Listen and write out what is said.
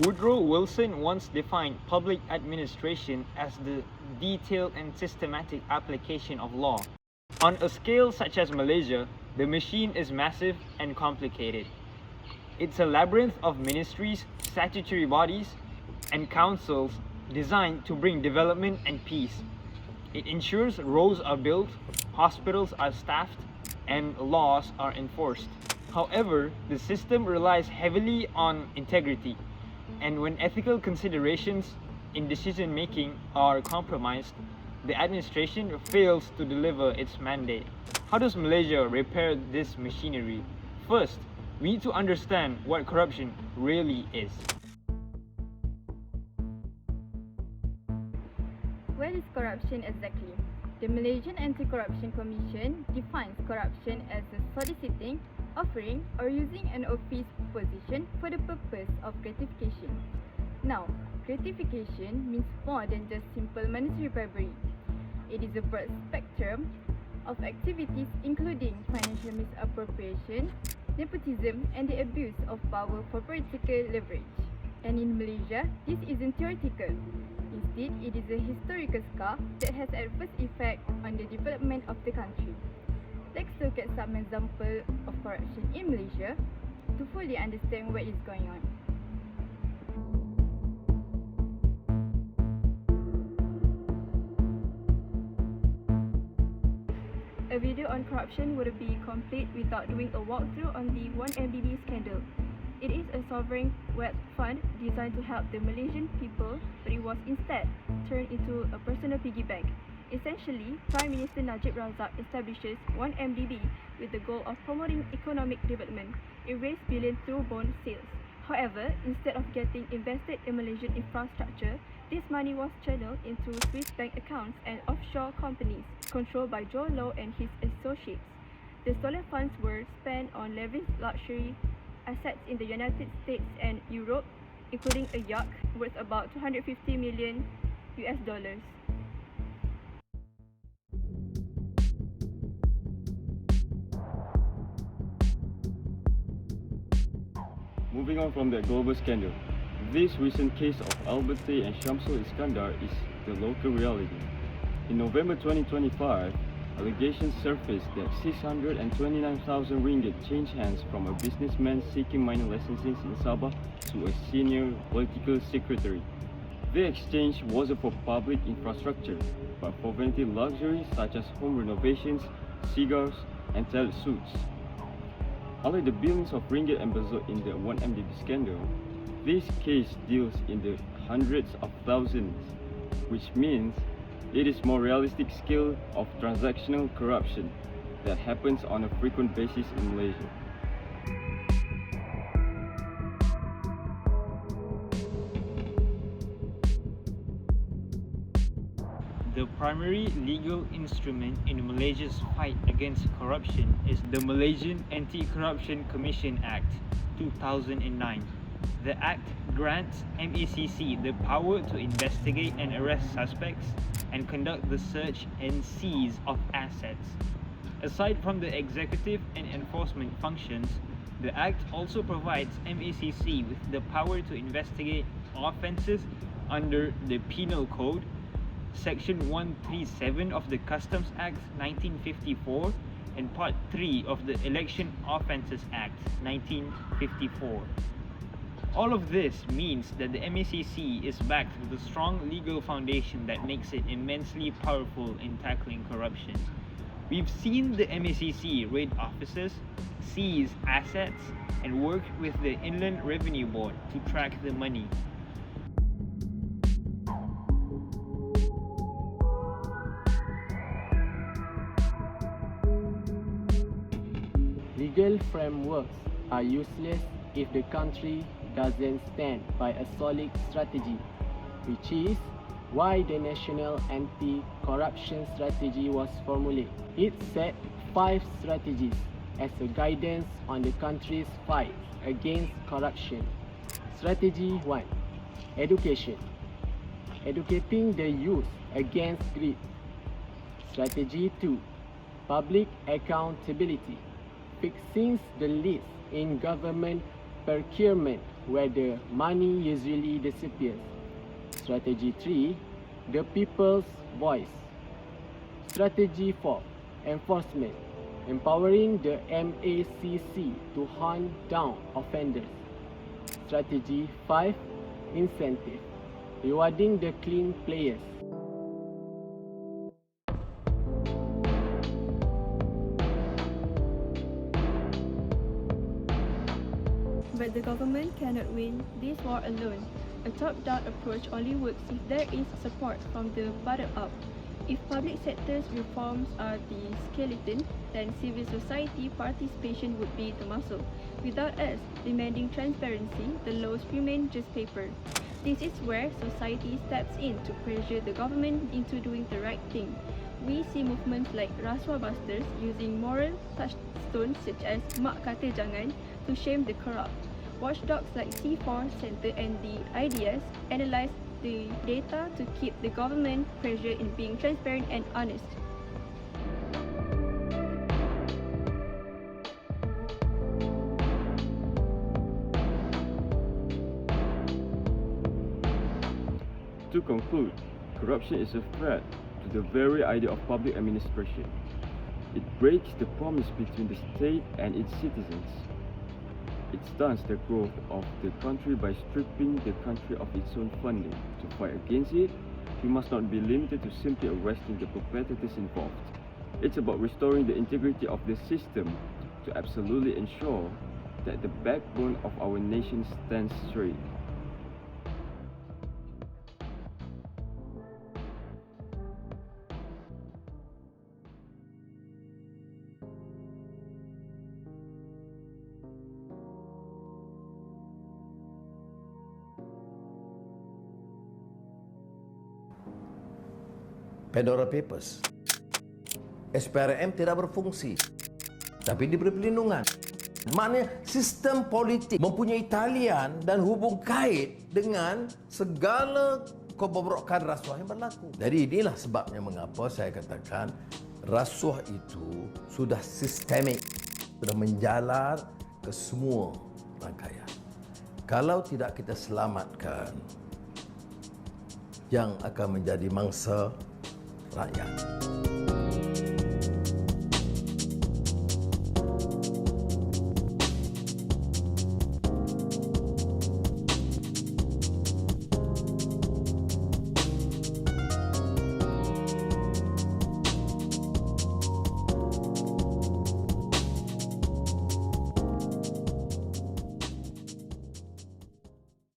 Woodrow Wilson once defined public administration as the detailed and systematic application of law. On a scale such as Malaysia, the machine is massive and complicated. It's a labyrinth of ministries, statutory bodies, and councils designed to bring development and peace. It ensures roads are built, hospitals are staffed, and laws are enforced. However, the system relies heavily on integrity, and when ethical considerations in decision-making are compromised, the administration fails to deliver its mandate. How does Malaysia repair this machinery? First, we need to understand what corruption really is. What is corruption exactly? The Malaysian Anti-Corruption Commission defines corruption as the soliciting, offering, or using an office position for the purpose of gratification. Now, gratification means more than just simple monetary bribery. It is a broad spectrum of activities including financial misappropriation, nepotism, and the abuse of power for political leverage. And in Malaysia, this isn't theoretical. Instead, it is a historical scar that has adverse effect on the development of the country. Let's look at some examples of corruption in Malaysia to fully understand what is going on. A video on corruption would be complete without doing a walkthrough on the 1MDB scandal. It is a sovereign wealth fund designed to help the Malaysian people, but it was instead turned into a personal piggy bank. Essentially, Prime Minister Najib Razak establishes 1MDB with the goal of promoting economic development. It raised billions through bond sales. However, instead of getting invested in Malaysian infrastructure, this money was channeled into Swiss bank accounts and offshore companies controlled by Joe Low and his associates. The stolen funds were spent on lavish luxury assets in the United States and Europe, including a yacht worth about $250 million. Moving on from that global scandal, this recent case of Alberte and Shamsul Iskandar is the local reality. In November 2025, allegations surfaced that 629,000 ringgit changed hands from a businessman seeking minor licenses in Sabah to a senior political secretary. The exchange wasn't for public infrastructure, but for vanity luxuries such as home renovations, cigars, and tailored suits. Unlike the billions of ringgit embezzled in the 1MDB scandal, this case deals in the hundreds of thousands, which means it is more realistic scale of transactional corruption that happens on a frequent basis in Malaysia. The primary legal instrument in Malaysia's fight against corruption is the Malaysian Anti-Corruption Commission Act 2009. The Act grants MACC the power to investigate and arrest suspects and conduct the search and seize of assets. Aside from the executive and enforcement functions, the Act also provides MACC with the power to investigate offences under the Penal Code, Section 137 of the Customs Act 1954 and Part 3 of the Election Offences Act 1954. All of this means that the MACC is backed with a strong legal foundation that makes it immensely powerful in tackling corruption. We've seen the MACC raid offices, seize assets, and work with the Inland Revenue Board to track the money. Legal frameworks are useless if the country doesn't stand by a solid strategy, which is why the National Anti-Corruption Strategy was formulated. It set 5 strategies as a guidance on the country's fight against corruption. Strategy 1. Education. Educating the youth against greed. Strategy 2. Public accountability. Fixing the leaks in government procurement, where the money usually disappears. Strategy 3, the people's voice. Strategy 4, enforcement, empowering the MACC to hunt down offenders. Strategy 5, incentive, rewarding the clean players. But the government cannot win this war alone. A top-down approach only works if there is support from the bottom-up. If public sector's reforms are the skeleton, then civil society participation would be the muscle. Without us demanding transparency, the laws remain just paper. This is where society steps in to pressure the government into doing the right thing. We see movements like Rasuah Busters using moral touchstones such as Mak Kata Jangan to shame the corrupt. Watchdogs like Cipher, Center and the IDS analyze the data to keep the government pressure in being transparent and honest. To conclude, corruption is a threat to the very idea of public administration. It breaks the promise between the state and its citizens. It stunts the growth of the country by stripping the country of its own funding. To fight against it, we must not be limited to simply arresting the perpetrators involved. It's about restoring the integrity of the system to absolutely ensure that the backbone of our nation stands straight. Pandora Papers. SPRM tidak berfungsi, tapi diberi perlindungan. Maknanya sistem politik mempunyai talian dan hubung kait dengan segala kebobrokan rasuah yang berlaku. Jadi inilah sebabnya mengapa saya katakan rasuah itu sudah sistemik, sudah menjalar ke semua rangkaian. Kalau tidak kita selamatkan, yang akan menjadi mangsa rakyat.